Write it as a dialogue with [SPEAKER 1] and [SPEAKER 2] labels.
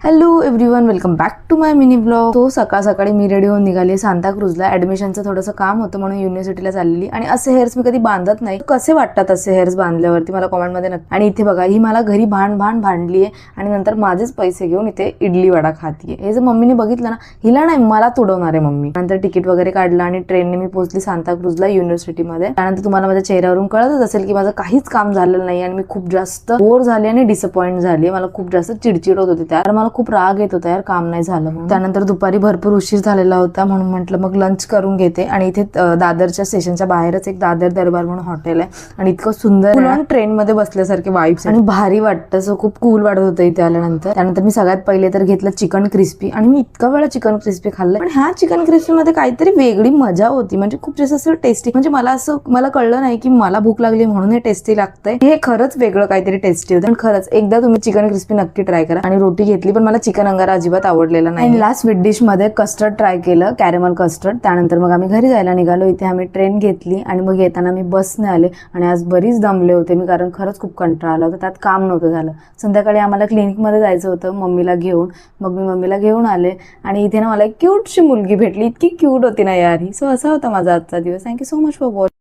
[SPEAKER 1] Hello everyone, welcome back to my mini blog. तो सकाळ सकाळी मी रेडी होऊन निघाली सांताक्रूजला. ऍडमिशनचं थोडंसं काम होतं म्हणून युनिव्हर्सिटीला चाललेली. आणि असे हेअर्स मी कधी बांधत नाही. कसे वाटतात असे हेअर्स बांधल्यावरती मला कॉमेंटमध्ये नक्की. आणि इथे बघा, ही मला घरी भांडली आहे आणि नंतर माझेच पैसे घेऊन इथे इडली वडा खातीये. हे जर मम्मीने बघितलं ना, हिला नाही मला तुडवणार आहे मम्मी. नंतर तिकीट वगैरे काढलं आणि ट्रेनने मी पोहोचली सांताक्रूजला युनिव्हर्सिटीमध्ये. त्यानंतर तुम्हाला माझ्या चेहऱ्यावरून कळतच असेल की माझं काहीच काम झालेलं नाही आणि मी खूप जास्त बोर झाले आणि डिसअपॉइंट झाली. मला खूप जास्त चिडचिड होत होती. त्यावर मला खूप राग येत होता यार, काम नाही झालं म्हणून. त्यानंतर दुपारी भरपूर उशीर झालेला होता म्हणून म्हटलं मग लंच करून घेते. आणि इथे दादरच्या स्टेशनच्या बाहेरच एक दादर दरबार म्हणून हॉटेल आहे आणि इतकं सुंदर ट्रेन मध्ये बसल्यासारखे वाईब्स आणि भारी वाटतं. सो खूप कूल वाटत होतं इथे आल्यानंतर. त्यानंतर मी सगळ्यात पहिले तर घेतलं चिकन क्रिस्पी आणि मी इतका वेळा चिकन क्रिस्पी खाल्लं, पण ह्या चिकन क्रिस्पी मध्ये काहीतरी वेगळी मजा होती. म्हणजे खूप जास्त असं टेस्टी, म्हणजे मला कळलं नाही की मला भूक लागली म्हणून हे टेस्टी लागतंय. हे खरंच वेगळं काहीतरी टेस्टी होतं. पण खरंच एकदा तुम्ही चिकन क्रिस्पी नक्की ट्राय करा. आणि रोटी घेतली, पण मला चिकन अंगारा अजिबात आवडलेला नाही. लास्ट स्वीट डिश मध्ये कस्टर्ड ट्राय केलं, कॅरेमल कस्टर्ड. त्यानंतर मग आम्ही घरी जायला निघालो. इथे आम्ही ट्रेन घेतली आणि मग येताना मी बसने आले. आणि आज बरीच दमले होते मी, कारण खरंच खूप कंटाळा आला होता. त्यात काम नव्हतं झालं. संध्याकाळी आम्हाला क्लिनिकमध्ये जायचं होतं मम्मीला घेऊन. मग मी मम्मीला घेऊन आले आणि इथे ना मला एक क्यूटशी मुलगी भेटली. इतकी क्यूट होती ना यार ही. सो असा होता माझा आजचा दिवस. Thank you so much for watching.